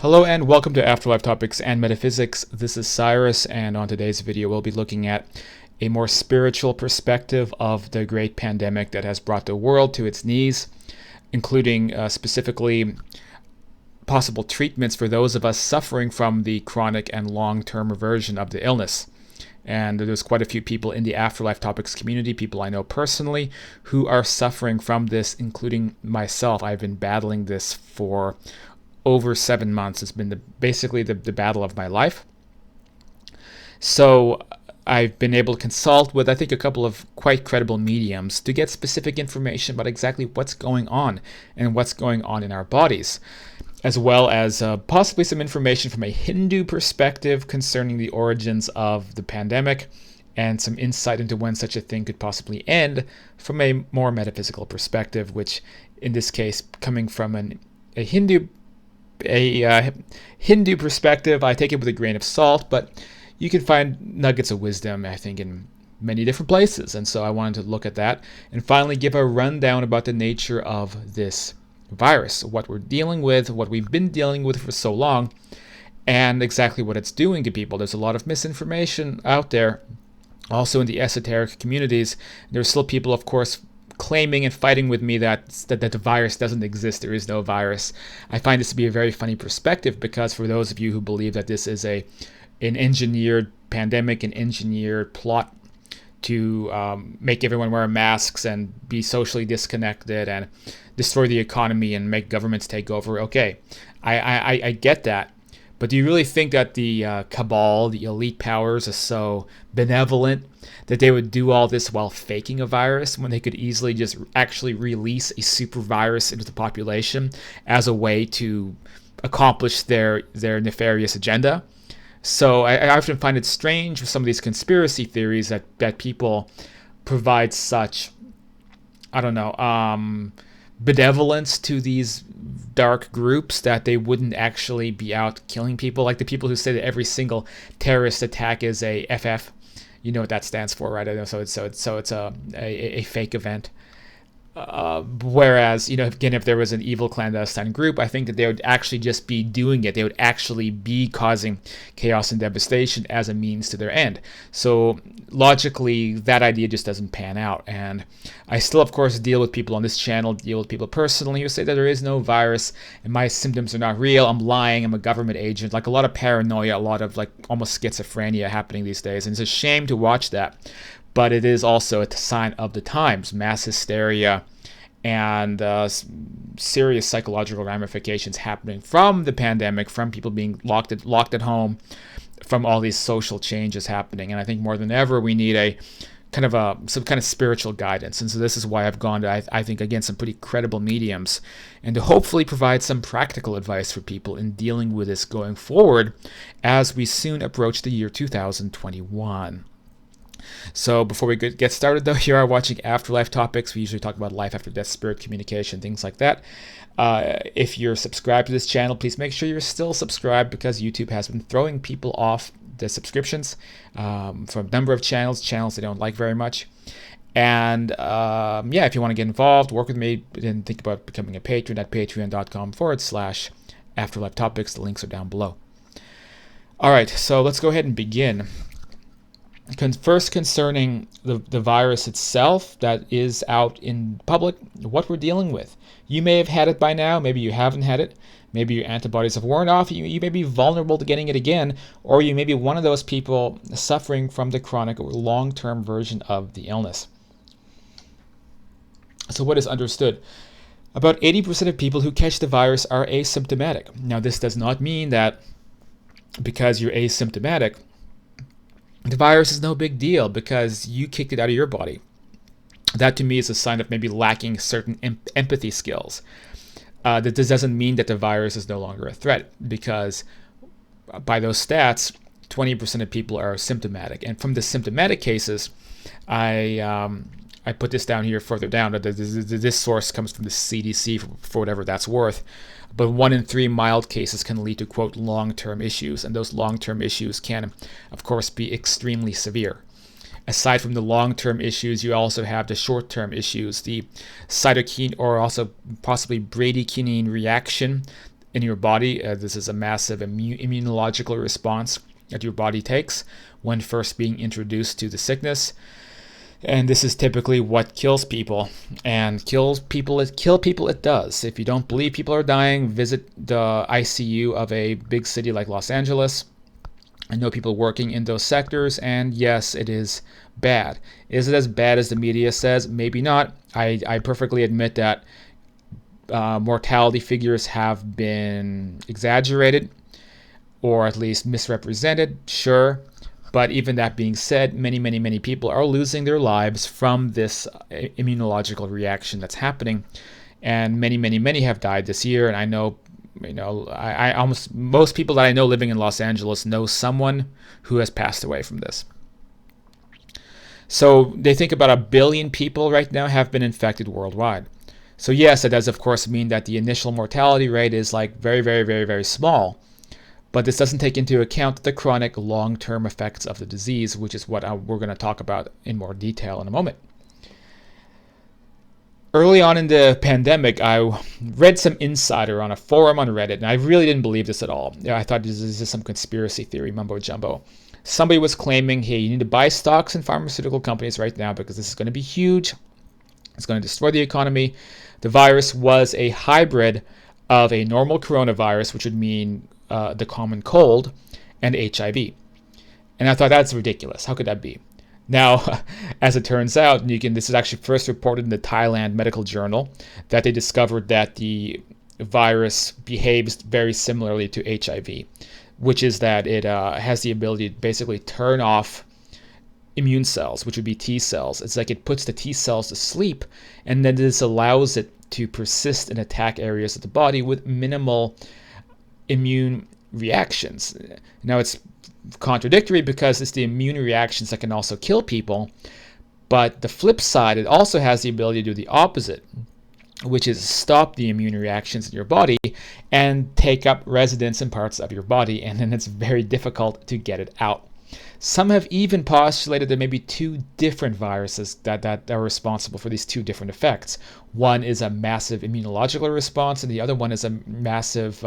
Hello and welcome to Afterlife Topics and Metaphysics. This is Cyrus, and on today's video we'll be looking at a more spiritual perspective of the great pandemic that has brought the world to its knees, including specifically possible treatments for those of us suffering from the chronic and long-term version of the illness. And there's quite a few people in the Afterlife Topics community, people I know personally, who are suffering from this, including myself. I've been battling this for over 7 months. It's been basically the battle of my life. So I've been able to consult with, I think, a couple of quite credible mediums to get specific information about exactly what's going on and what's going on in our bodies, as well as possibly some information from a Hindu perspective concerning the origins of the pandemic and some insight into when such a thing could possibly end from a more metaphysical perspective, which in this case coming from a Hindu perspective. I take it with a grain of salt, but you can find nuggets of wisdom, I think, in many different places. And so I wanted to look at that and finally give a rundown about the nature of this virus, what we're dealing with, what we've been dealing with for so long, and exactly what it's doing to people. There's a lot of misinformation out there, also in the esoteric communities. There's still people, of course, claiming and fighting with me that the virus doesn't exist, there is no virus. I find this to be a very funny perspective, because for those of you who believe that this is an engineered pandemic, an engineered plot to make everyone wear masks and be socially disconnected and destroy the economy and make governments take over, okay, I get that. But do you really think that the cabal, the elite powers, are so benevolent that they would do all this while faking a virus when they could easily just actually release a super virus into the population as a way to accomplish their nefarious agenda? So I often find it strange with some of these conspiracy theories that people provide such, I don't know, benevolence to these dark groups that they wouldn't actually be out killing people. Like the people who say that every single terrorist attack is a FF. You know what that stands for, right? I know. So it's a fake event. Whereas, again, if there was an evil clandestine group, I think that they would actually just be doing it. They would actually be causing chaos and devastation as a means to their end. So logically, that idea just doesn't pan out. And I still, of course, deal with people on this channel, deal with people personally who say that there is no virus and my symptoms are not real. I'm lying. I'm a government agent. Like a lot of paranoia, a lot of like almost schizophrenia happening these days. And it's a shame to watch that. But it is also a sign of the times, mass hysteria and serious psychological ramifications happening from the pandemic, from people being locked at home, from all these social changes happening. And I think more than ever, we need some kind of spiritual guidance. And so this is why I've gone to, I think, again, some pretty credible mediums, and to hopefully provide some practical advice for people in dealing with this going forward as we soon approach the year 2021. So before we get started, though, you are watching Afterlife Topics. We usually talk about life after death, spirit communication, things like that. If you're subscribed to this channel, please make sure you're still subscribed, because YouTube has been throwing people off the subscriptions from a number of channels they don't like very much. And if you want to get involved, work with me, and think about becoming a patron at patreon.com/Afterlife Topics. The links are down below. All right, so let's go ahead and begin. First, concerning the virus itself that is out in public, what we're dealing with. You may have had it by now, maybe you haven't had it, maybe your antibodies have worn off, you may be vulnerable to getting it again, or you may be one of those people suffering from the chronic or long-term version of the illness. So what is understood? About 80% of people who catch the virus are asymptomatic. Now, this does not mean that because you're asymptomatic, the virus is no big deal because you kicked it out of your body. That to me is a sign of maybe lacking certain empathy skills. That this doesn't mean that the virus is no longer a threat, because by those stats, 20% of people are symptomatic. And from the symptomatic cases, I put this down here further down. This source comes from the CDC for whatever that's worth. But 1 in 3 mild cases can lead to, quote, long-term issues. And those long-term issues can, of course, be extremely severe. Aside from the long-term issues, you also have the short-term issues, the cytokine or also possibly bradykinin reaction in your body. This is a massive immunological response that your body takes when first being introduced to the sickness. And this is typically what kills people. And kill people it does. If you don't believe people are dying, visit the ICU of a big city like Los Angeles. I know people working in those sectors, and yes, it is bad. Is it as bad as the media says? Maybe not. I perfectly admit that mortality figures have been exaggerated or at least misrepresented, sure. But even that being said, many people are losing their lives from this immunological reaction that's happening. And many have died this year. And I know, I almost most people that I know living in Los Angeles know someone who has passed away from this. So they think about 1 billion people right now have been infected worldwide. So yes, it does of course mean that the initial mortality rate is like very small. But this doesn't take into account the chronic long-term effects of the disease, which is what we're going to talk about in more detail in a moment. Early on in the pandemic, I read some insider on a forum on Reddit, and I really didn't believe this at all. I thought this is some conspiracy theory mumbo jumbo. Somebody was claiming, hey, you need to buy stocks in pharmaceutical companies right now because this is going to be huge. It's going to destroy the economy. The virus was a hybrid of a normal coronavirus, which would mean the common cold, and HIV. And I thought, that's ridiculous. How could that be? Now, as it turns out, this is actually first reported in the Thailand Medical Journal, that they discovered that the virus behaves very similarly to HIV, which is that it has the ability to basically turn off immune cells, which would be T cells. It's like it puts the T cells to sleep, and then this allows it to persist and attack areas of the body with minimal immune reactions. Now it's contradictory because it's the immune reactions that can also kill people, but the flip side, it also has the ability to do the opposite, which is stop the immune reactions in your body and take up residence in parts of your body, and then it's very difficult to get it out. Some have even postulated there may be 2 different viruses that are responsible for these 2 different effects. One is a massive immunological response, and the other one is a massive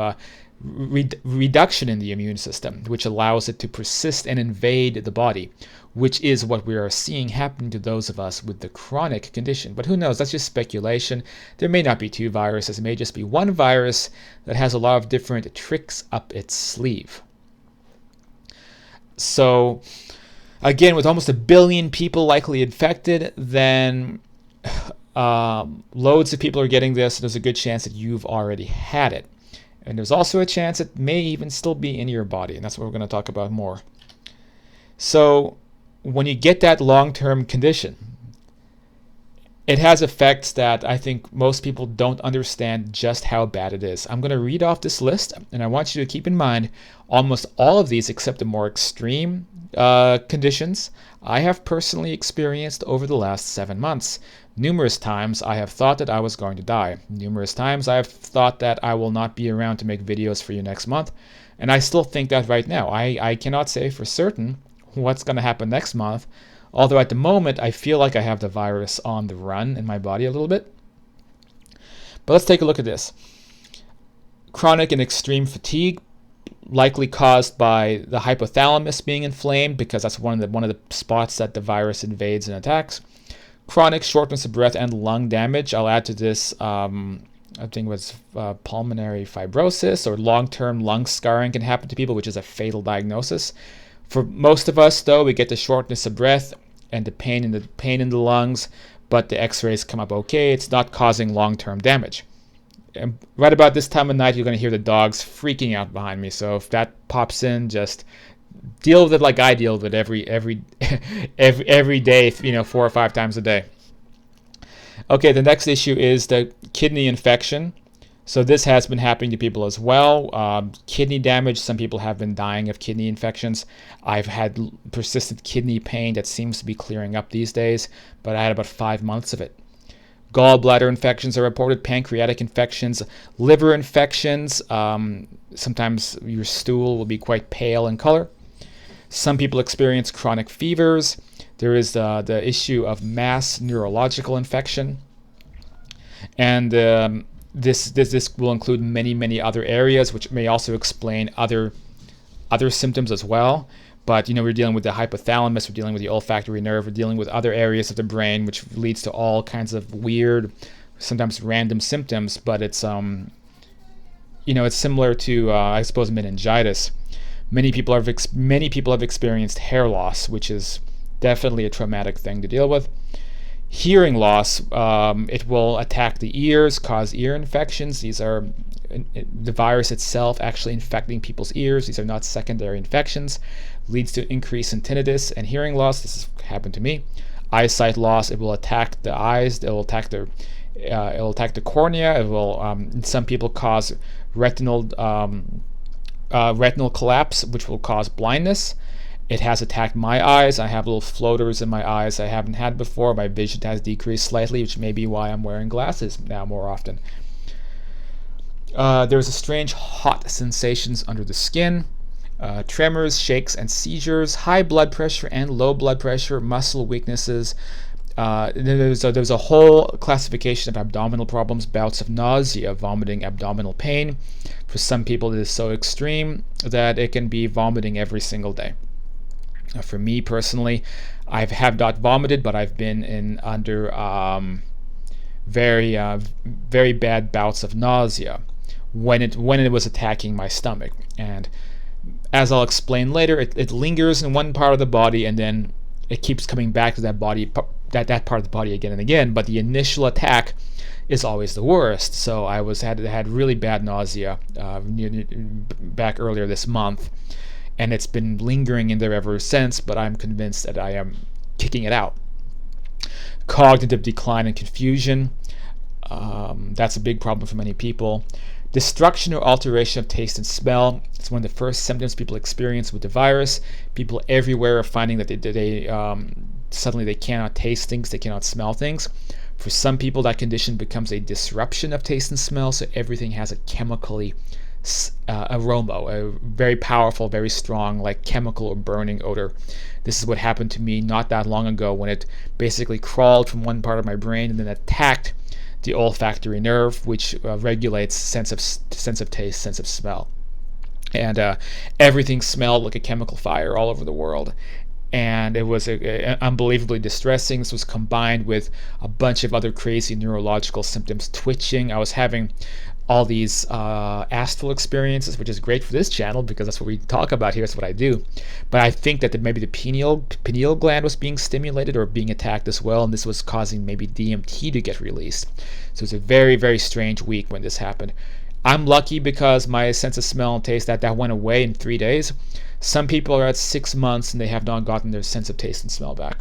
reduction in the immune system, which allows it to persist and invade the body, which is what we are seeing happening to those of us with the chronic condition. But who knows? That's just speculation. There may not be 2 viruses. It may just be one virus that has a lot of different tricks up its sleeve. So, again, with almost 1 billion people likely infected, then loads of people are getting this. There's a good chance that you've already had it. And there's also a chance it may even still be in your body, and that's what we're going to talk about more. So when you get that long-term condition, it has effects that I think most people don't understand just how bad it is. I'm going to read off this list, and I want you to keep in mind almost all of these, except the more extreme conditions, I have personally experienced over the last 7 months. Numerous times I have thought that I was going to die. Numerous times I have thought that I will not be around to make videos for you next month. And I still think that right now. I cannot say for certain what's going to happen next month. Although at the moment I feel like I have the virus on the run in my body a little bit. But let's take a look at this. Chronic and extreme fatigue, likely caused by the hypothalamus being inflamed, because that's one of the spots that the virus invades and attacks. Chronic shortness of breath and lung damage. I'll add to this, I think it was pulmonary fibrosis or long-term lung scarring can happen to people, which is a fatal diagnosis. For most of us, though, we get the shortness of breath and the pain in the lungs, but the x-rays come up okay. It's not causing long-term damage. And right about this time of night, you're going to hear the dogs freaking out behind me. So if that pops in, just deal with it like I deal with it every day, 4 or 5 times a day. Okay, the next issue is the kidney infection. So this has been happening to people as well. Kidney damage, some people have been dying of kidney infections. I've had persistent kidney pain that seems to be clearing up these days, but I had about 5 months of it. Gallbladder infections are reported, pancreatic infections, liver infections. Sometimes your stool will be quite pale in color. Some people experience chronic fevers. There is the issue of mass neurological infection. And This will include many other areas, which may also explain other symptoms as well. But we're dealing with the hypothalamus, we're dealing with the olfactory nerve, we're dealing with other areas of the brain, which leads to all kinds of weird, sometimes random symptoms. But it's it's similar to I suppose meningitis. Many people have experienced hair loss, which is definitely a traumatic thing to deal with. Hearing loss, it will attack the ears, cause ear infections. These are the virus itself actually infecting people's ears. These are not secondary infections. Leads to increase in tinnitus and hearing loss. This has happened to me. Eyesight loss, it will attack the eyes. It will attack the cornea. It will, in some people, cause retinal collapse, which will cause blindness. It has attacked my eyes. I have little floaters in my eyes I haven't had before. My vision has decreased slightly, which may be why I'm wearing glasses now more often. There's a strange hot sensations under the skin, tremors, shakes, and seizures, high blood pressure and low blood pressure, muscle weaknesses. There's a whole classification of abdominal problems, bouts of nausea, vomiting, abdominal pain. For some people, it is so extreme that it can be vomiting every single day. For me personally, I have not vomited, but I've been under very bad bouts of nausea when it was attacking my stomach. And as I'll explain later, it lingers in one part of the body, and then it keeps coming back to that part of the body again and again. But the initial attack is always the worst. So I had really bad nausea back earlier this month, and it's been lingering in there ever since. But I'm convinced that I am kicking it out. Cognitive decline and confusion. That's a big problem for many people. Destruction or alteration of taste and smell. It's one of the first symptoms people experience with the virus. People everywhere are finding that they suddenly they cannot taste things, they cannot smell things. For some people, that condition becomes a disruption of taste and smell, so everything has a chemically aroma, a very powerful, very strong, like chemical or burning odor. This is what happened to me not that long ago, when it basically crawled from one part of my brain and then attacked the olfactory nerve, which regulates sense of taste, sense of smell. And everything smelled like a chemical fire all over the world. And it was unbelievably distressing. This was combined with a bunch of other crazy neurological symptoms, twitching. I was having all these astral experiences, which is great for this channel because that's what we talk about here. That's what I do. But I think that maybe the pineal gland was being stimulated or being attacked as well, and this was causing maybe DMT to get released. So it's a very, very strange week when this happened. I'm lucky because my sense of smell and taste, that went away in 3 days. Some people are at 6 months and they have not gotten their sense of taste and smell back.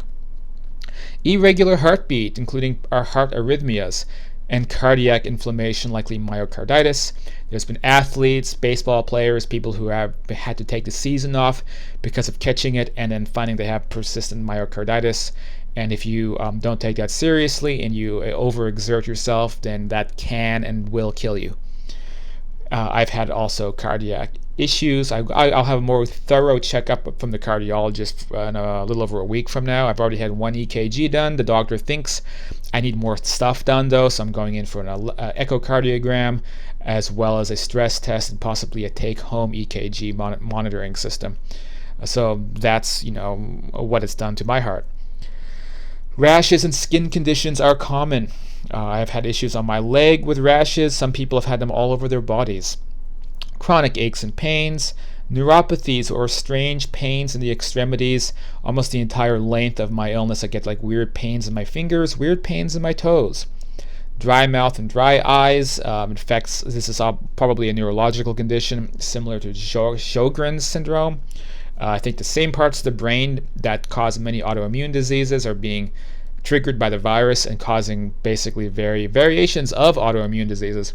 Irregular heartbeat, including our heart arrhythmias, and cardiac inflammation, likely myocarditis. There's been athletes, baseball players, people who have had to take the season off because of catching it and then finding they have persistent myocarditis. And if you don't take that seriously and you overexert yourself, then that can and will kill you. I've had also cardiac issues. I'll have a more thorough checkup from the cardiologist in a little over a week from now. I've already had one EKG done. The doctor thinks I need more stuff done, though, so I'm going in for an echocardiogram as well as a stress test and possibly a take-home EKG monitoring system. So that's, what it's done to my heart. Rashes and skin conditions are common. I've had issues on my leg with rashes. Some people have had them all over their bodies. Chronic aches and pains, neuropathies or strange pains in the extremities. Almost the entire length of my illness, I get like weird pains in my fingers, weird pains in my toes. Dry mouth and dry eyes. This is probably a neurological condition similar to Sjogren's syndrome. I think the same parts of the brain that cause many autoimmune diseases are being triggered by the virus and causing basically variations of autoimmune diseases,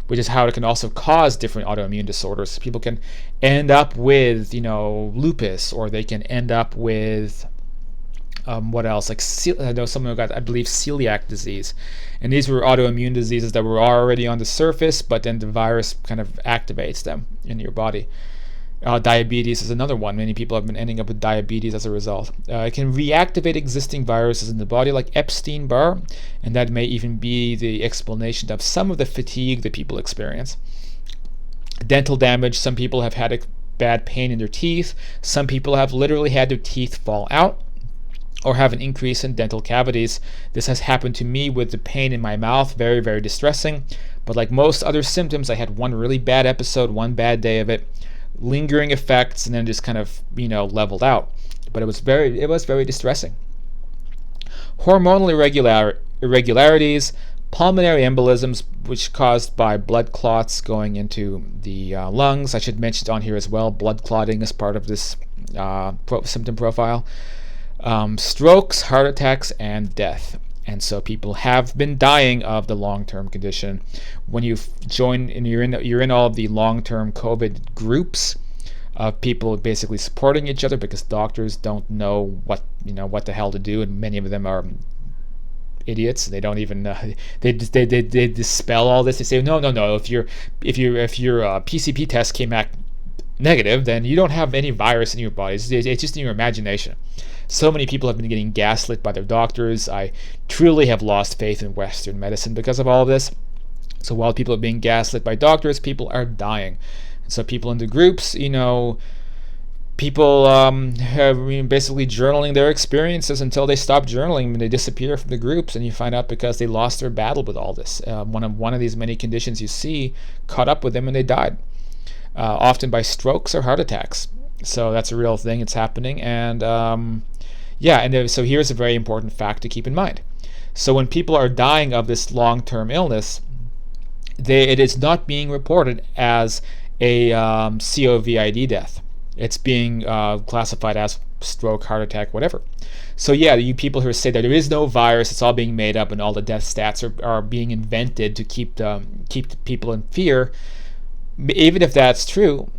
which is how it can also cause different autoimmune disorders. People can end up with, lupus, or they can end up with what else? Like I know someone who got, I believe, celiac disease, and these were autoimmune diseases that were already on the surface, but then the virus kind of activates them in your body. Diabetes is another one. Many people have been ending up with diabetes as a result. It can reactivate existing viruses in the body, like Epstein-Barr, and that may even be the explanation of some of the fatigue that people experience. Dental damage. Some people have had a bad pain in their teeth. Some people have literally had their teeth fall out or have an increase in dental cavities. This has happened to me with the pain in my mouth. Very, very distressing. But like most other symptoms, I had one really bad episode, one bad day of it, lingering effects, and then just kind of, leveled out. But it was very distressing. Hormonal irregularities, pulmonary embolisms, which caused by blood clots going into the lungs. I should mention on here as well, blood clotting is part of this symptom profile. Strokes, heart attacks, and death. And so people have been dying of the long-term condition. When you join and you're in all of the long-term COVID groups of people basically supporting each other, because doctors don't know what the hell to do, and many of them are idiots. They don't even they dispel all this. They say no. If your PCP test came back negative, then you don't have any virus in your body. It's just in your imagination. So many people have been getting gaslit by their doctors. I truly have lost faith in Western medicine because of all of this. So while people are being gaslit by doctors, people are dying. And so people in the groups, people have basically journaling their experiences until they stop journaling and they disappear from the groups, and you find out because they lost their battle with all this. One of these many conditions you see caught up with them and they died, often by strokes or heart attacks. So that's a real thing. It's happening. And so here's a very important fact to keep in mind. So when people are dying of this long-term illness, it is not being reported as a COVID death. It's being classified as stroke, heart attack, whatever. So you people who say that there is no virus, it's all being made up, and all the death stats are being invented to keep the people in fear. Even if that's true,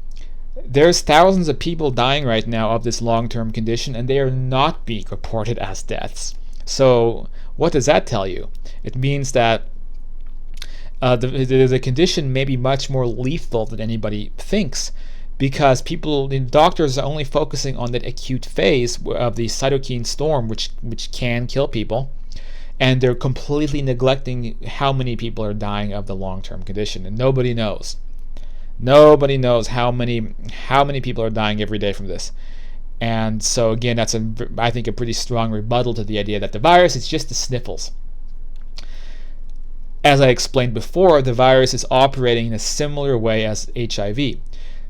there's thousands of people dying right now of this long-term condition, and they are not being reported as deaths. So what does that tell you? It means that the condition may be much more lethal than anybody thinks, because doctors are only focusing on that acute phase of the cytokine storm, which can kill people, and they're completely neglecting how many people are dying of the long-term condition, and nobody knows. Nobody knows how many people are dying every day from this. And so again, that's I think a pretty strong rebuttal to the idea that the virus is just the sniffles. As I explained before, the virus is operating in a similar way as HIV.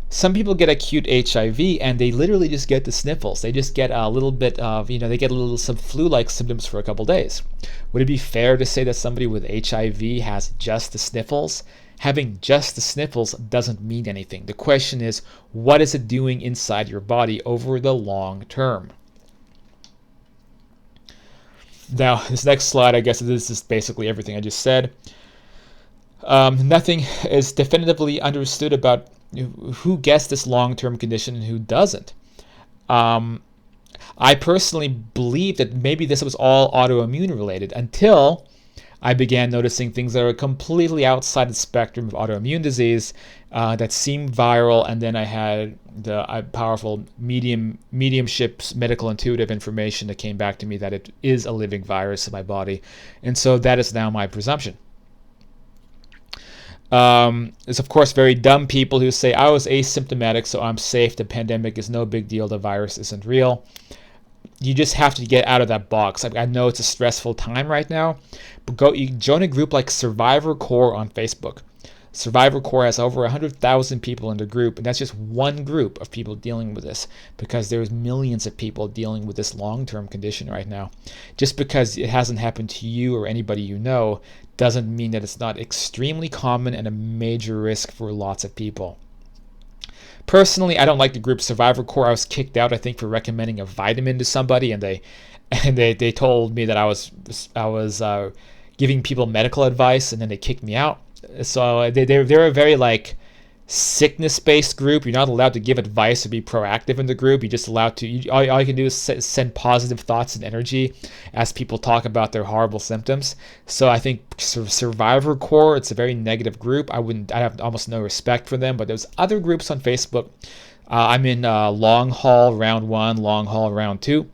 Some people get acute HIV and they literally just get the sniffles. They just get a little bit of, they get a little some flu-like symptoms for a couple days. Would it be fair to say that somebody with HIV has just the sniffles? Having just the sniffles doesn't mean anything. The question is, what is it doing inside your body over the long term? Now, this next slide, I guess this is basically everything I just said. Nothing is definitively understood about who gets this long-term condition and who doesn't. I personally believe that maybe this was all autoimmune related until I began noticing things that are completely outside the spectrum of autoimmune disease that seemed viral, and then I had the powerful mediumship's medical intuitive information that came back to me that it is a living virus in my body, and so that is now my presumption. There's of course very dumb people who say I was asymptomatic, so I'm safe. The pandemic is no big deal. The virus isn't real. You just have to get out of that box. I know it's a stressful time right now, but you join a group like Survivor Core on Facebook. Survivor Core has over 100,000 people in the group, and that's just one group of people dealing with this, because there's millions of people dealing with this long-term condition right now. Just because it hasn't happened to you or anybody you know doesn't mean that it's not extremely common and a major risk for lots of people. Personally, I don't like the group Survivor Core. I was kicked out, I think, for recommending a vitamin to somebody, and they told me that I was giving people medical advice, and then they kicked me out. So they're a very sickness-based group. You're not allowed to give advice or be proactive in the group. You're just allowed to. All you can do is send positive thoughts and energy as people talk about their horrible symptoms. So I think Survivor Core, it's a very negative group. I have almost no respect for them. But there's other groups on Facebook, I'm in long haul round 1, long haul round 2.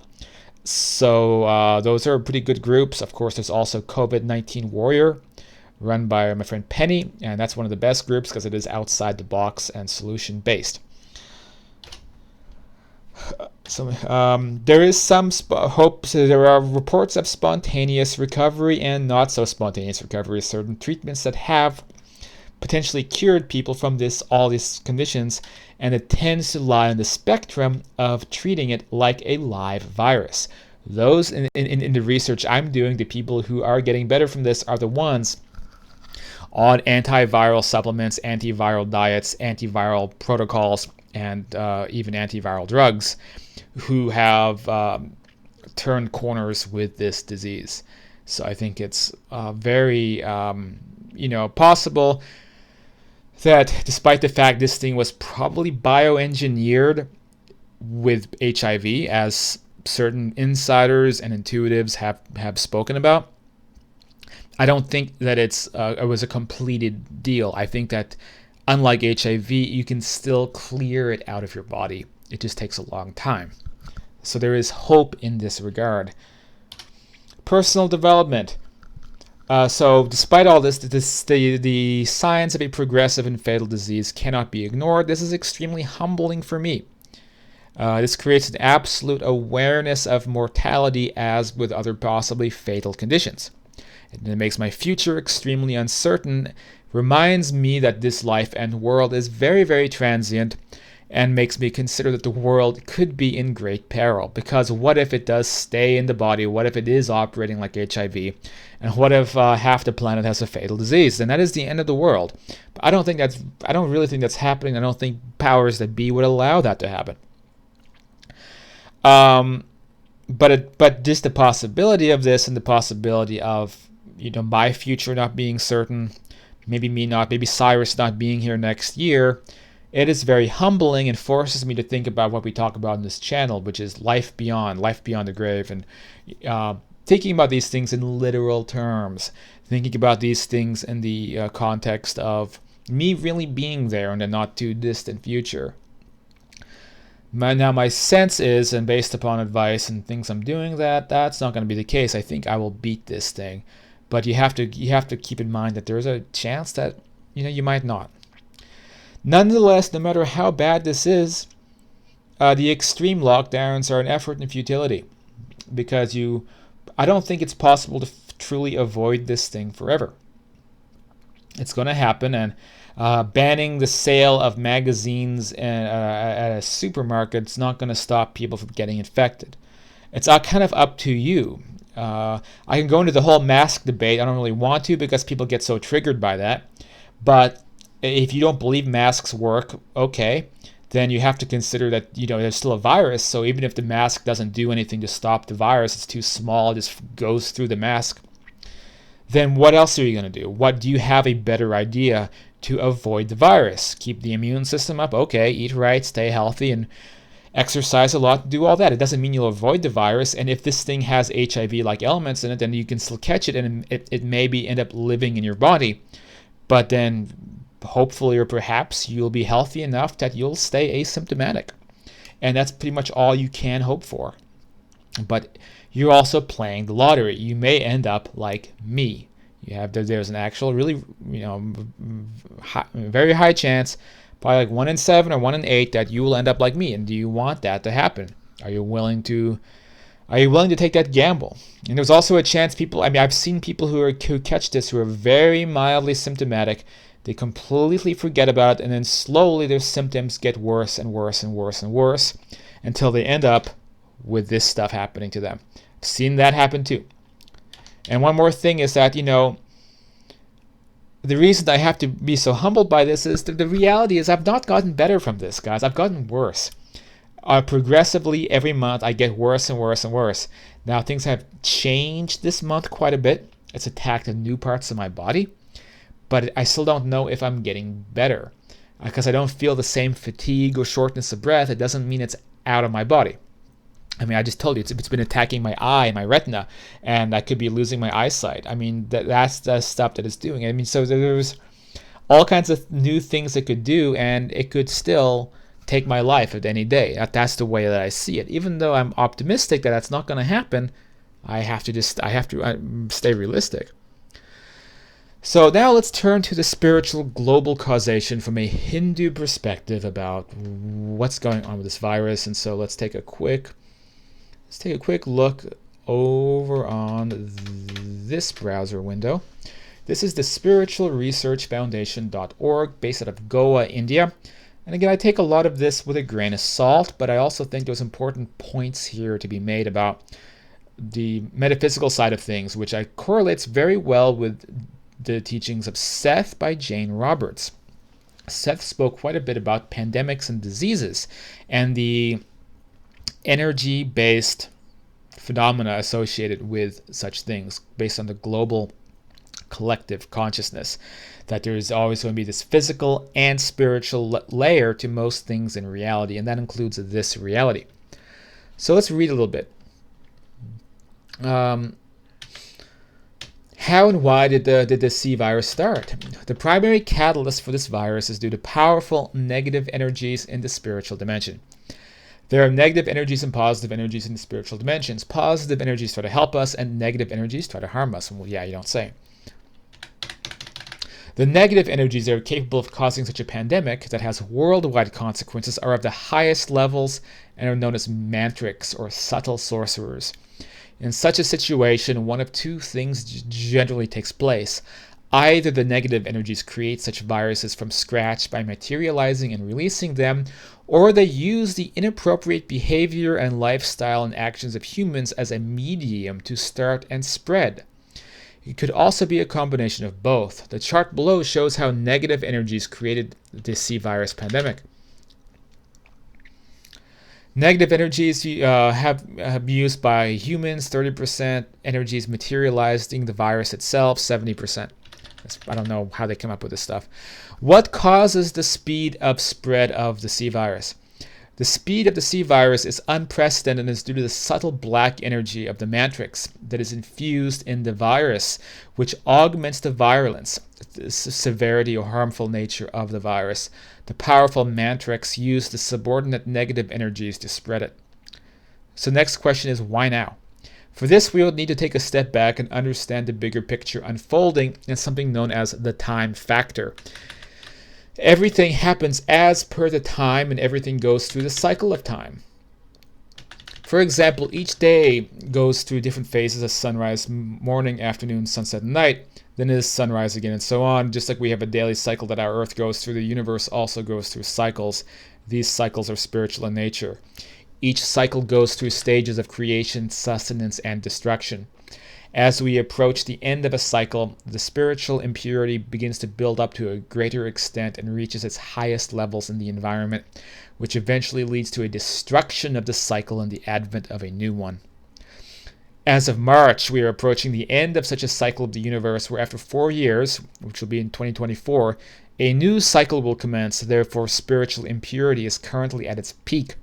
So those are pretty good groups. Of course, there's also COVID-19 Warrior, run by my friend Penny, and that's one of the best groups because it is outside the box and solution based. So there is some hope. So there are reports of spontaneous recovery and not so spontaneous recovery. Certain treatments that have potentially cured people from all these conditions, and it tends to lie on the spectrum of treating it like a live virus. Those in the research I'm doing, the people who are getting better from this are the ones on antiviral supplements, antiviral diets, antiviral protocols, and even antiviral drugs, who have turned corners with this disease. So I think it's very possible that despite the fact this thing was probably bioengineered with HIV, as certain insiders and intuitives have spoken about, I don't think that it was a completed deal. I think that unlike HIV, you can still clear it out of your body. It just takes a long time. So there is hope in this regard. Personal development. So despite all this, the signs of a progressive and fatal disease cannot be ignored. This is extremely humbling for me. This creates an absolute awareness of mortality, as with other possibly fatal conditions. It makes my future extremely uncertain, reminds me that this life and world is very, very transient, and makes me consider that the world could be in great peril. Because what if it does stay in the body? What if it is operating like HIV? And what if half the planet has a fatal disease? Then that is the end of the world. But I don't really think that's happening. I don't think powers that be would allow that to happen. But just the possibility of this, and the possibility of my future not being certain, maybe Cyrus not being here next year, it is very humbling and forces me to think about what we talk about in this channel, which is life beyond the grave, and thinking about these things in literal terms, thinking about these things in the context of me really being there in the not too distant future. Now my sense is, and based upon advice and things I'm doing, that's not going to be the case. I think I will beat this thing, but you have to keep in mind that there is a chance that you might not. Nonetheless, no matter how bad this is, the extreme lockdowns are an effort in futility, because I don't think it's possible to truly avoid this thing forever. It's going to happen, and banning the sale of magazines at a supermarket is not going to stop people from getting infected. It's kind of up to you. I can go into the whole mask debate. I don't really want to, because people get so triggered by that. But if you don't believe masks work, okay, then you have to consider that there's still a virus. So even if the mask doesn't do anything to stop the virus, it's too small, it just goes through the mask, then what else are you going to do? What do you have a better idea to avoid the virus? Keep the immune system up, okay, eat right, stay healthy, and exercise a lot, do all that. It doesn't mean you'll avoid the virus. And if this thing has HIV-like elements in it, then you can still catch it, and it maybe end up living in your body. But then hopefully, or perhaps, you'll be healthy enough that you'll stay asymptomatic. And that's pretty much all you can hope for. But you're also playing the lottery. You may end up like me. There's an actual really, very high chance, probably like 1 in 7 or 1 in 8, that you will end up like me. And do you want that to happen? Are you willing to take that gamble? And there's also a chance I've seen people who catch this who are very mildly symptomatic. They completely forget about it, and then slowly their symptoms get worse and worse and worse and worse, until they end up with this stuff happening to them. I've seen that happen too. And one more thing is that, the reason I have to be so humbled by this is that the reality is I've not gotten better from this, guys. I've gotten worse. Progressively, every month, I get worse and worse and worse. Now, things have changed this month quite a bit. It's attacked new parts of my body. But I still don't know if I'm getting better, because I don't feel the same fatigue or shortness of breath. It doesn't mean it's out of my body. I just told you, it's been attacking my eye, my retina, and I could be losing my eyesight. That's the stuff that it's doing. So there's all kinds of new things it could do, and it could still take my life at any day. That's the way that I see it. Even though I'm optimistic that that's not going to happen, I have to stay realistic. So now let's turn to the spiritual global causation from a Hindu perspective about what's going on with this virus. And so let's take a quick look over on this browser window. This is the spiritualresearchfoundation.org, based out of Goa, India. And again, I take a lot of this with a grain of salt, but I also think there's important points here to be made about the metaphysical side of things, which correlates very well with the teachings of Seth by Jane Roberts. Seth spoke quite a bit about pandemics and diseases and the energy-based phenomena associated with such things based on the global collective consciousness, that there is always going to be this physical and spiritual layer to most things in reality, and that includes this reality. So let's read a little bit. How and why did the C virus start? The primary catalyst for this virus is due to powerful negative energies in the spiritual dimension. There are negative energies and positive energies in the spiritual dimensions. Positive energies try to help us, and negative energies try to harm us. Well, yeah, you don't say. The negative energies that are capable of causing such a pandemic that has worldwide consequences are of the highest levels and are known as mantrics, or subtle sorcerers. In such a situation, one of two things generally takes place. Either the negative energies create such viruses from scratch by materializing and releasing them, or they use the inappropriate behavior and lifestyle and actions of humans as a medium to start and spread. It could also be a combination of both. The chart below shows how negative energies created the C virus pandemic. Negative energies have been used by humans, 30%. Energies materializing the virus itself, 70%. I don't know how they come up with this stuff. What causes the speed of spread of the C virus? The speed of the C virus is unprecedented and is due to the subtle black energy of the mantrix that is infused in the virus, which augments the virulence, the severity or harmful nature of the virus. The powerful mantrix use the subordinate negative energies to spread it. So next question is, why now? For this, we will need to take a step back and understand the bigger picture unfolding in something known as the time factor. Everything happens as per the time, and everything goes through the cycle of time. For example, each day goes through different phases of sunrise, morning, afternoon, sunset, and night. Then it is sunrise again, and so on. Just like we have a daily cycle that our Earth goes through, the universe also goes through cycles. These cycles are spiritual in nature. Each cycle goes through stages of creation, sustenance, and destruction. As we approach the end of a cycle, the spiritual impurity begins to build up to a greater extent and reaches its highest levels in the environment, which eventually leads to a destruction of the cycle and the advent of a new one. As of March, we are approaching the end of such a cycle of the universe where after 4 years, which will be in 2024, a new cycle will commence. Therefore, spiritual impurity is currently at its peak.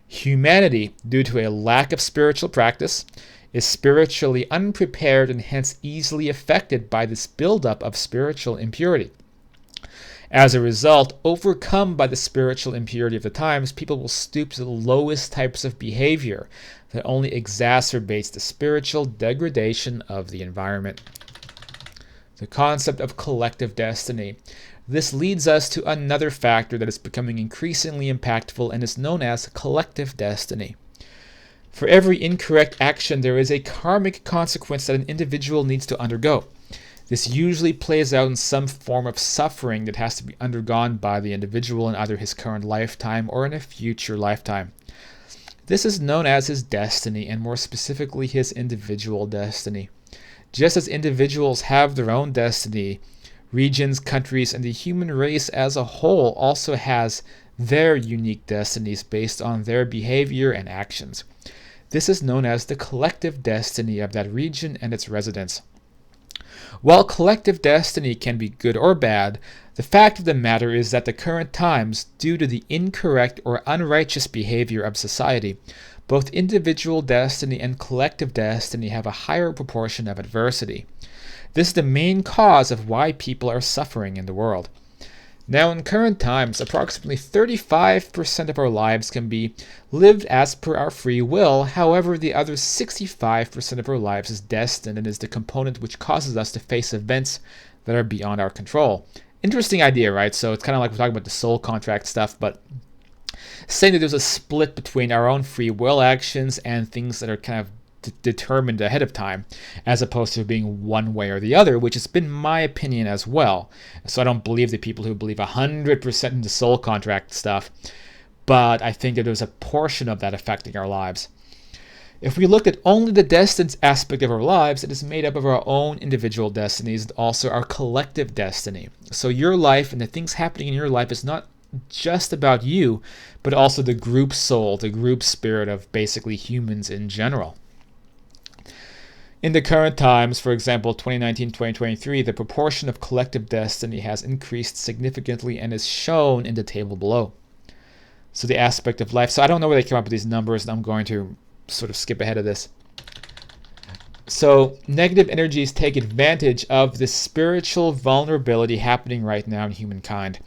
Humanity, due to a lack of spiritual practice, is spiritually unprepared and hence easily affected by this buildup of spiritual impurity. As a result, overcome by the spiritual impurity of the times, people will stoop to the lowest types of behavior that only exacerbates the spiritual degradation of the environment. The concept of collective destiny. This leads us to another factor that is becoming increasingly impactful and is known as collective destiny. For every incorrect action, there is a karmic consequence that an individual needs to undergo. This usually plays out in some form of suffering that has to be undergone by the individual in either his current lifetime or in a future lifetime. This is known as his destiny, and more specifically his individual destiny. Just as individuals have their own destiny, regions, countries, and the human race as a whole also has their unique destinies based on their behavior and actions. This is known as the collective destiny of that region and its residents. While collective destiny can be good or bad, the fact of the matter is that the current times, due to the incorrect or unrighteous behavior of society, both individual destiny and collective destiny have a higher proportion of adversity. This is the main cause of why people are suffering in the world. Now, in current times, approximately 35% of our lives can be lived as per our free will. However, the other 65% of our lives is destined and is the component which causes us to face events that are beyond our control. Interesting idea, right? So it's kind of like we're talking about the soul contract stuff, but saying that there's a split between our own free will actions and things that are kind of determined ahead of time, as opposed to being one way or the other, which has been my opinion as well. So I don't believe the people who believe 100% in the soul contract stuff, but I think that there's a portion of that affecting our lives. If we look at only the destined aspect of our lives, it is made up of our own individual destinies and also our collective destiny. So your life and the things happening in your life is not just about you, but also the group soul, the group spirit of basically humans in general. In the current times, for example, 2019-2023, the proportion of collective destiny has increased significantly and is shown in the table below. So the aspect of life. So I don't know where they came up with these numbers, and I'm going to sort of skip ahead of this. So negative energies take advantage of the spiritual vulnerability happening right now in humankind.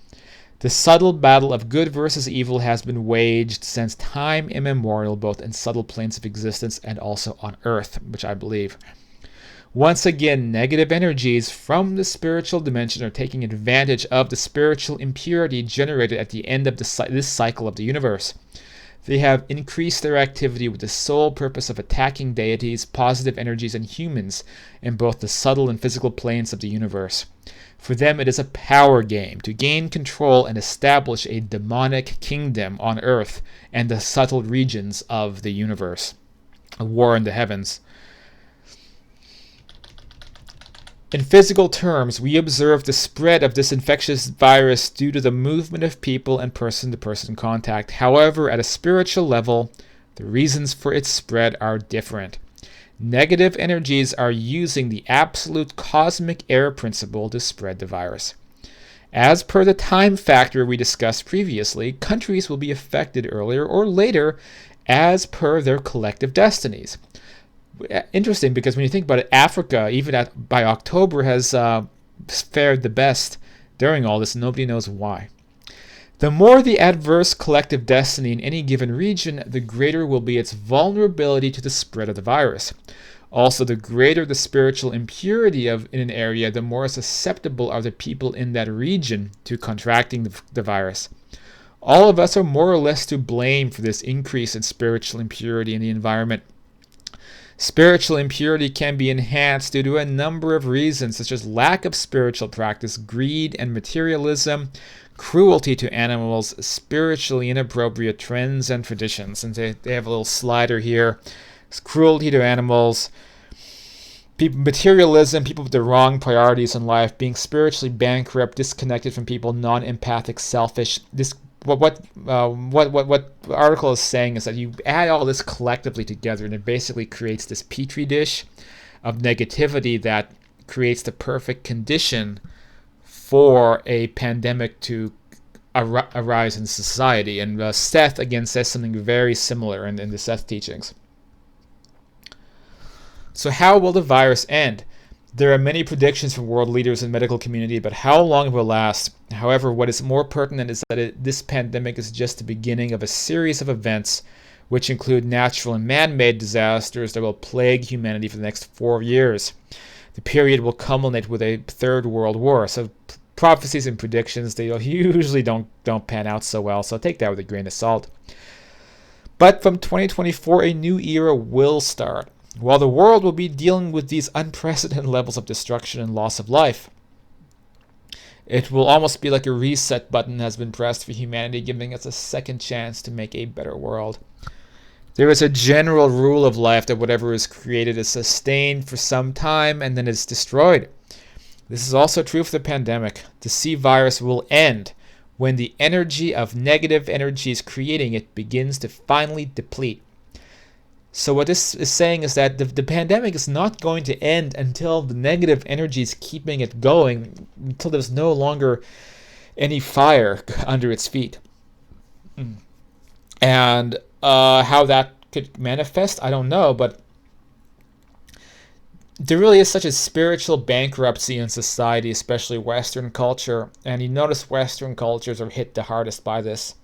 The subtle battle of good versus evil has been waged since time immemorial, both in subtle planes of existence and also on Earth, which I believe. Once again, negative energies from the spiritual dimension are taking advantage of the spiritual impurity generated at the end of this cycle of the universe. They have increased their activity with the sole purpose of attacking deities, positive energies, and humans in both the subtle and physical planes of the universe. For them, it is a power game to gain control and establish a demonic kingdom on Earth and the subtle regions of the universe. A war in the heavens. In physical terms, we observe the spread of this infectious virus due to the movement of people and person-to-person contact. However, at a spiritual level, the reasons for its spread are different. Negative energies are using the absolute cosmic air principle to spread the virus. As per the time factor we discussed previously, countries will be affected earlier or later as per their collective destinies. Interesting, because when you think about it, Africa, even by October, has fared the best during all this. Nobody knows why. The more the adverse collective destiny in any given region, the greater will be its vulnerability to the spread of the virus. Also, the greater the spiritual impurity in an area, the more susceptible are the people in that region to contracting the virus. All of us are more or less to blame for this increase in spiritual impurity in the environment. Spiritual impurity can be enhanced due to a number of reasons, such as lack of spiritual practice, greed and materialism, cruelty to animals, spiritually inappropriate trends and traditions. And they have a little slider here. It's cruelty to animals, materialism, people with the wrong priorities in life, being spiritually bankrupt, disconnected from people, non-empathic, selfish. What the article is saying is that you add all this collectively together, and it basically creates this petri dish of negativity that creates the perfect condition for a pandemic to arise in society. And Seth, again, says something very similar in the Seth teachings. So how will the virus end? There are many predictions from world leaders and medical community about how long it will last. However, what is more pertinent is that this pandemic is just the beginning of a series of events which include natural and man-made disasters that will plague humanity for the next 4 years. The period will culminate with a third world war. So prophecies and predictions, they usually don't pan out so well, so take that with a grain of salt. But from 2024, a new era will start. While the world will be dealing with these unprecedented levels of destruction and loss of life, it will almost be like a reset button has been pressed for humanity, giving us a second chance to make a better world. There is a general rule of life that whatever is created is sustained for some time and then is destroyed. This is also true for the pandemic. The C virus will end when the energy of negative energies creating it begins to finally deplete. So what this is saying is that the pandemic is not going to end until the negative energy is keeping it going, until there's no longer any fire under its feet. And how that could manifest, I don't know, but there really is such a spiritual bankruptcy in society, especially Western culture. And you notice Western cultures are hit the hardest by this.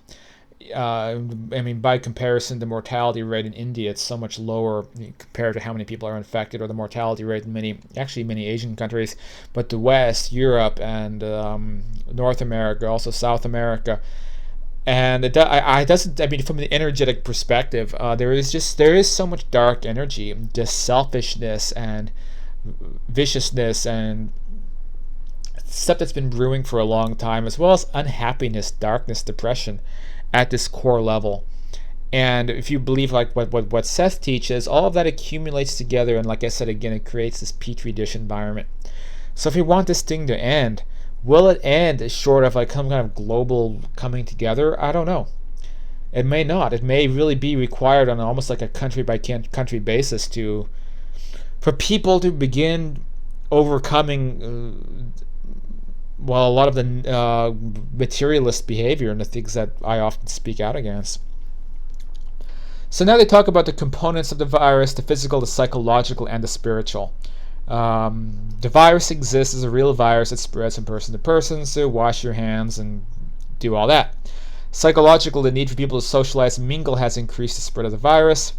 I mean, by comparison, the mortality rate in India, it's so much lower compared to how many people are infected, or the mortality rate in many Asian countries. But the West, Europe, and North America, also South America, and I doesn't. I mean, from the energetic perspective, there is so much dark energy, just selfishness and viciousness and stuff that's been brewing for a long time, as well as unhappiness, darkness, depression at this core level. And if you believe like what Seth teaches, all of that accumulates together, and like I said again, it creates this petri dish environment. So if you want this thing to end, will it end short of like some kind of global coming together? I don't know. It may not. It may really be required on almost like a country by country basis for people to begin overcoming well, a lot of the materialist behavior and the things that I often speak out against. So now they talk about the components of the virus: the physical, the psychological, and the spiritual. The virus exists as a real virus that spreads from person to person, so wash your hands and do all that. Psychological, the need for people to socialize and mingle has increased the spread of the virus.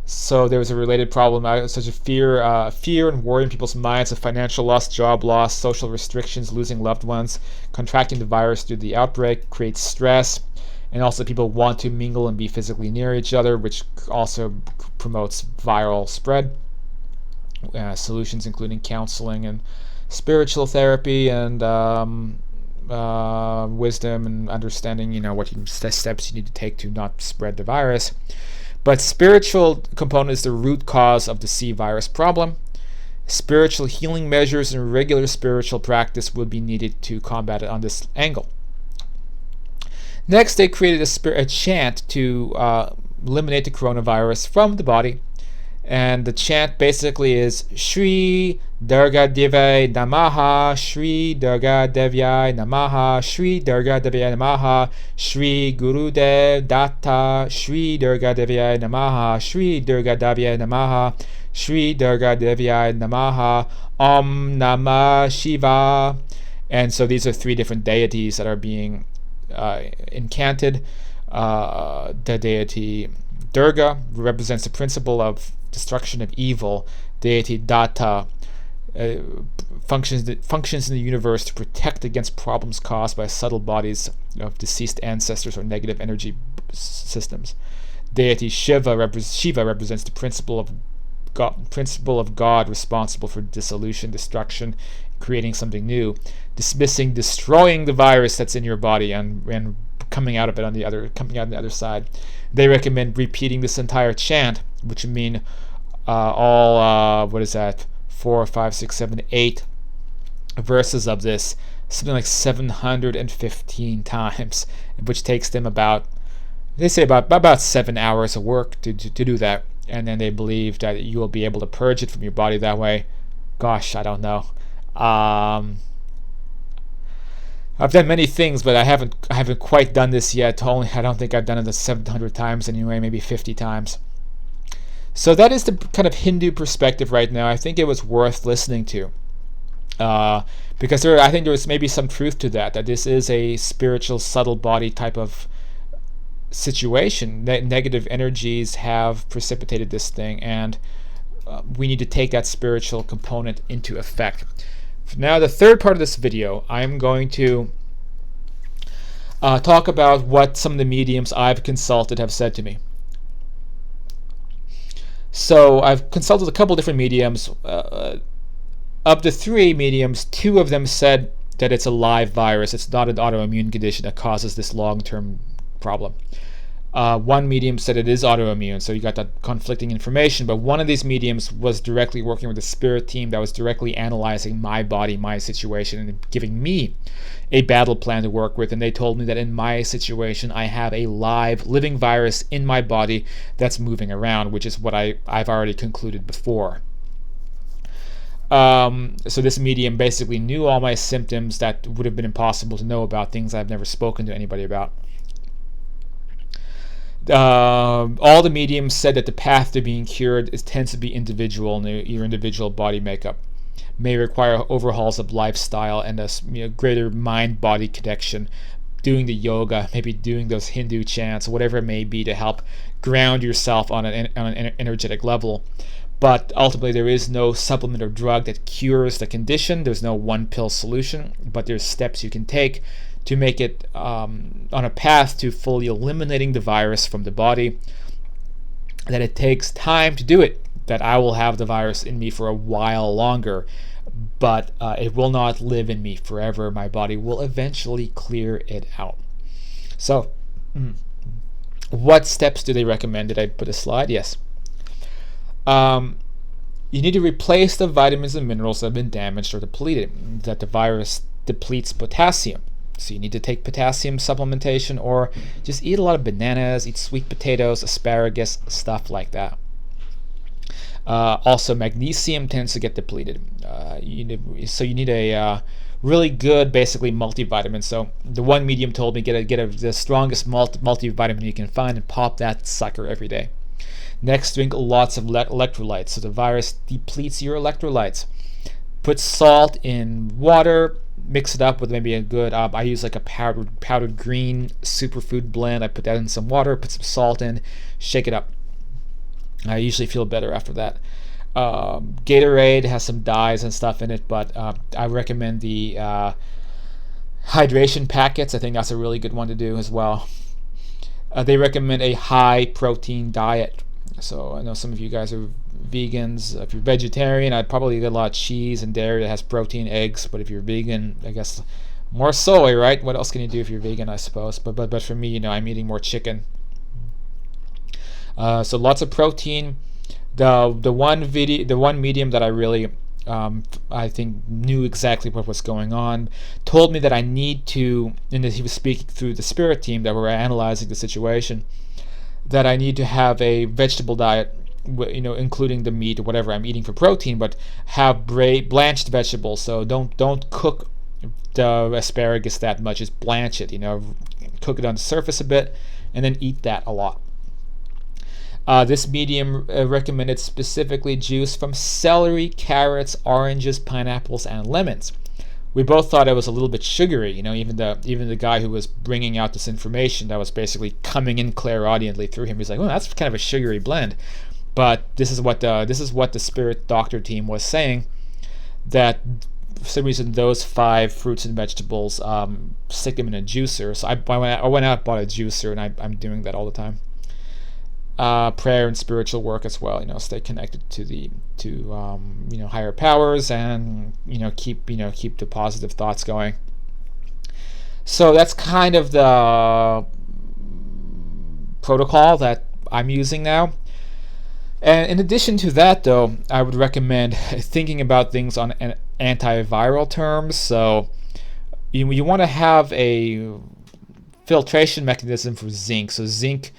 So there was a related problem, such as fear and worry in people's minds of financial loss, job loss, social restrictions, losing loved ones. Contracting the virus due to the outbreak creates stress, and also people want to mingle and be physically near each other, which also promotes viral spread. Solutions including counseling and spiritual therapy and wisdom and understanding, what steps you need to take to not spread the virus. But spiritual component is the root cause of the C virus problem. Spiritual healing measures and regular spiritual practice would be needed to combat it on this angle. Next, they created a chant to eliminate the coronavirus from the body. And the chant basically is Shri Durga Devai Namaha, Shri Durga Devai Namaha, Shri Durga Devai Namaha, Shri Gurudev Datta, Shri Durga Devai Namaha, Shri Durga Devai Namaha, Shri Durga Devai Namaha, Om Namah Shiva. And so these are three different deities that are being incanted. The deity Durga represents the principle of destruction of evil. Deity Datta functions in the universe to protect against problems caused by subtle bodies of deceased ancestors or negative energy systems. Deity Shiva represents the principle of God responsible for dissolution, destruction, creating something new, destroying the virus that's in your body and coming out on the other side. They recommend repeating this entire chant, which would mean all 4, 5, 6, 7, 8 verses of this, something like 715 times, which takes them about 7 hours of work to do that. And then they believe that you will be able to purge it from your body that way. Gosh, I don't know. I've done many things, but I haven't quite done this yet. I don't think I've done it 700 times anyway, maybe 50 times. So that is the kind of Hindu perspective right now. I think it was worth listening to, because I think there was maybe some truth to that this is a spiritual, subtle body type of situation. Negative energies have precipitated this thing, and we need to take that spiritual component into effect. Now, the third part of this video, I'm going to talk about what some of the mediums I've consulted have said to me. So I've consulted a couple different mediums. Of the three mediums, two of them said that it's a live virus. It's not an autoimmune condition that causes this long-term problem. One medium said it is autoimmune, so you got that conflicting information, but one of these mediums was directly working with the spirit team that was directly analyzing my body, my situation, and giving me a battle plan to work with. And they told me that in my situation, I have a live, living virus in my body that's moving around, which is what I've already concluded before. So this medium basically knew all my symptoms that would have been impossible to know about, things I've never spoken to anybody about. All the mediums said that the path to being cured tends to be individual, and your individual body makeup may require overhauls of lifestyle and a greater mind-body connection, doing the yoga, maybe doing those Hindu chants, whatever it may be, to help ground yourself on an energetic level. But ultimately, there is no supplement or drug that cures the condition. There's no one pill solution, but there's steps you can take to make it on a path to fully eliminating the virus from the body. That it takes time to do it, that I will have the virus in me for a while longer, but it will not live in me forever. My body will eventually clear it out. So, what steps do they recommend? Did I put a slide? Yes. You need to replace the vitamins and minerals that have been damaged or depleted. That the virus depletes potassium. So you need to take potassium supplementation, or just eat a lot of bananas, eat sweet potatoes, asparagus, stuff like that. Also, magnesium tends to get depleted. You need a really good, basically, multivitamin. So the one medium told me get the strongest multivitamin you can find and pop that sucker every day. Next, drink lots of electrolytes. So the virus depletes your electrolytes. Put salt in water. Mix it up with maybe a good, I use like a powdered green superfood blend. I put that in some water, put some salt in, shake it up. I usually feel better after that. Gatorade has some dyes and stuff in it, but I recommend the hydration packets. I think that's a really good one to do as well. They recommend a high protein diet. So I know some of you guys are vegans. If you're vegetarian, I'd probably get a lot of cheese and dairy that has protein, eggs. But if you're vegan, I guess more soy, right? What else can you do if you're vegan, I suppose? But for me, I'm eating more chicken. So lots of protein. The one medium that I really I think knew exactly what was going on, told me that I need to, and that he was speaking through the spirit team that were analyzing the situation, that I need to have a vegetable diet, including the meat or whatever I'm eating for protein, but have blanched vegetables. So don't cook the asparagus that much. Just blanch it. Cook it on the surface a bit, and then eat that a lot. This medium recommended specifically juice from celery, carrots, oranges, pineapples, and lemons. We both thought it was a little bit sugary, even the guy who was bringing out this information that was basically coming in clairaudiently through him. He's like, "Oh, that's kind of a sugary blend." But this is what the spirit doctor team was saying, that for some reason those 5 fruits and vegetables, stick them in a juicer. So I went out and bought a juicer, and I'm doing that all the time. Prayer and spiritual work as well. Stay connected to higher powers, and keep the positive thoughts going. So that's kind of the protocol that I'm using now. And in addition to that, though, I would recommend thinking about things on an antiviral terms. So you want to have a filtration mechanism for zinc. So zinc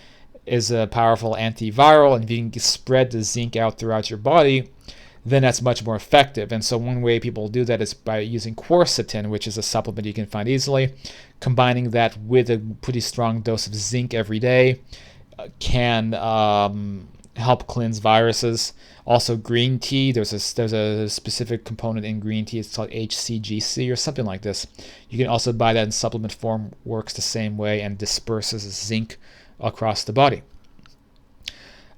is a powerful antiviral, and if you can spread the zinc out throughout your body, then that's much more effective. And so one way people do that is by using quercetin, which is a supplement you can find easily. Combining that with a pretty strong dose of zinc every day can help cleanse viruses. Also, green tea, there's a specific component in green tea. It's called HCGC or something like this. You can also buy that in supplement form. Works the same way and disperses zinc across the body.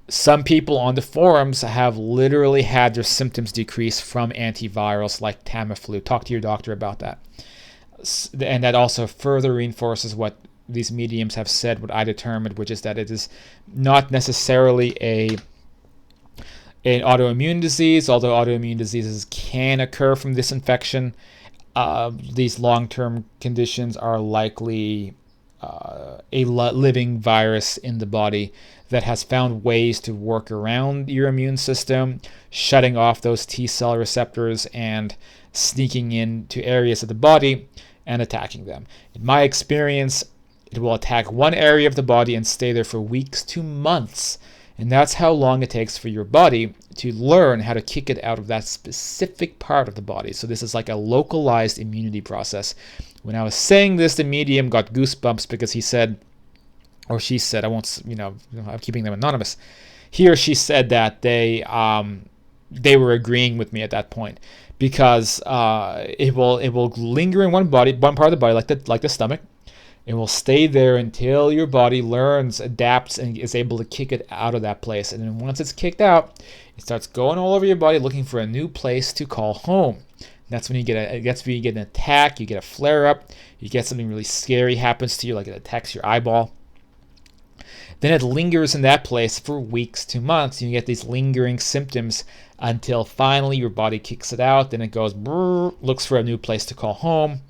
Some people on the forums have literally had their symptoms decrease from antivirals like Tamiflu. Talk to your doctor about that. And that also further reinforces what these mediums have said, what I determined, which is that it is not necessarily an autoimmune disease, although autoimmune diseases can occur from this infection. These long-term conditions are likely a living virus in the body that has found ways to work around your immune system, shutting off those T cell receptors and sneaking into areas of the body and attacking them. In my experience, it will attack one area of the body and stay there for weeks to months. And that's how long it takes for your body to learn how to kick it out of that specific part of the body. So this is like a localized immunity process. When I was saying this, the medium got goosebumps because he said, or she said, I won't, I'm keeping them anonymous. He or she said that they were agreeing with me at that point, because it will linger in one part of the body, like the stomach. It will stay there until your body learns, adapts, and is able to kick it out of that place. And then once it's kicked out, it starts going all over your body looking for a new place to call home. That's when you get an attack, you get a flare up, you get something really scary happens to you, like it attacks your eyeball. Then it lingers in that place for weeks to months. You get these lingering symptoms until finally your body kicks it out. Then it goes, looks for a new place to call home.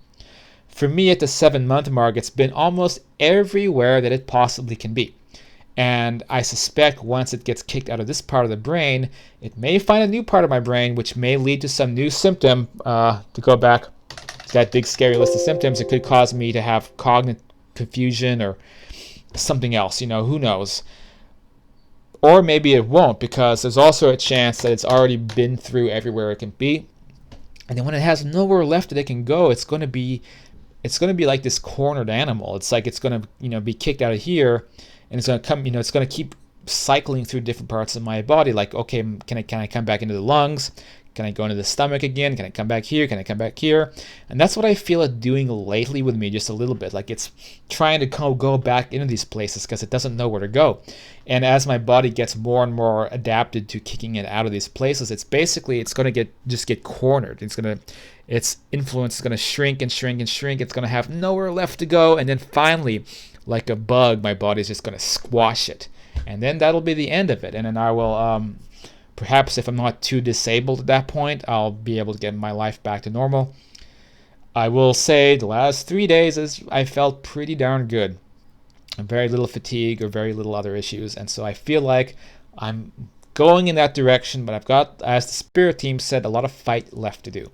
For me, at the 7-month mark, it's been almost everywhere that it possibly can be. And I suspect once it gets kicked out of this part of the brain, it may find a new part of my brain, which may lead to some new symptom. To go back to that big scary list of symptoms, it could cause me to have cognitive confusion or something else, who knows. Or maybe it won't, because there's also a chance that it's already been through everywhere it can be. And then when it has nowhere left that it can go, it's going to be like this cornered animal. It's like it's going to be kicked out of here, and it's going to come, it's going to keep cycling through different parts of my body. Like, okay, can I come back into the lungs? Can I go into the stomach again? Can I come back here? Can I come back here? And that's what I feel it doing lately with me, just a little bit. Like it's trying to go back into these places because it doesn't know where to go. And as my body gets more and more adapted to kicking it out of these places, it's going to get cornered. Its influence is going to shrink and shrink and shrink. It's going to have nowhere left to go. And then finally, like a bug, my body's just going to squash it. And then that'll be the end of it. And then I will... Perhaps if I'm not too disabled at that point, I'll be able to get my life back to normal. I will say the last 3 days I felt pretty darn good. Very little fatigue or very little other issues. And so I feel like I'm going in that direction, but I've got, as the spirit team said, a lot of fight left to do.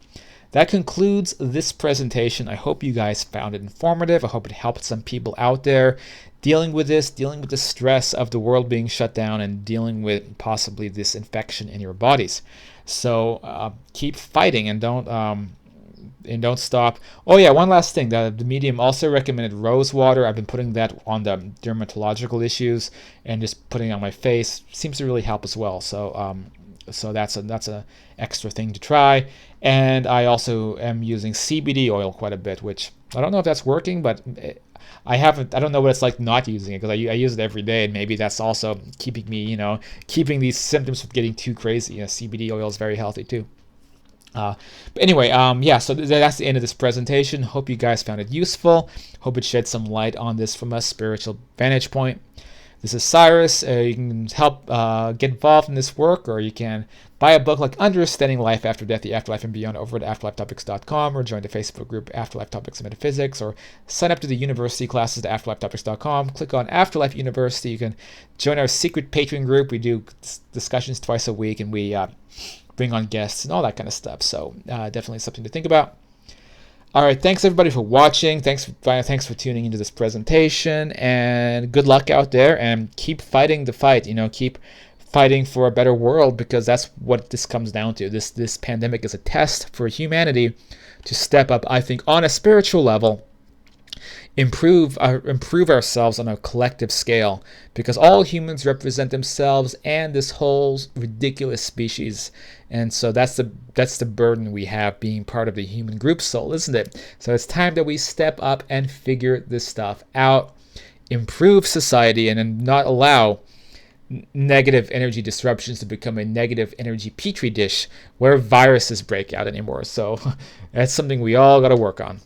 That concludes this presentation. I hope you guys found it informative. I hope it helped some people out there dealing with the stress of the world being shut down and dealing with possibly this infection in your bodies. So keep fighting and don't stop. Oh yeah, one last thing. The medium also recommended rose water. I've been putting that on the dermatological issues and just putting it on my face. Seems to really help as well. So that's a extra thing to try. And I also am using CBD oil quite a bit, which I don't know if that's working, but I don't know what it's like not using it, because I use it every day, and maybe that's also keeping me, keeping these symptoms from getting too crazy. CBD oil is very healthy too. But anyway, yeah, so that's the end of this presentation. Hope you guys found it useful. Hope it shed some light on this from a spiritual vantage point. This is Cyrus. You can help get involved in this work, or you can buy a book like Understanding Life After Death, The Afterlife and Beyond over at afterlifetopics.com, or join the Facebook group Afterlife Topics and Metaphysics, or sign up to the university classes at afterlifetopics.com. Click on Afterlife University. You can join our secret Patreon group. We do discussions twice a week, and we bring on guests and all that kind of stuff. So definitely something to think about. All right, thanks everybody for watching. Thanks for tuning into this presentation, and good luck out there, and keep fighting the fight. Keep fighting for a better world, because that's what this comes down to. This pandemic is a test for humanity to step up, I think, on a spiritual level, improve ourselves on a collective scale, because all humans represent themselves and this whole ridiculous species. And so that's the burden we have, being part of the human group soul, isn't it? So it's time that we step up and figure this stuff out, improve society, and then not allow negative energy disruptions to become a negative energy petri dish where viruses break out anymore. So that's something we all got to work on.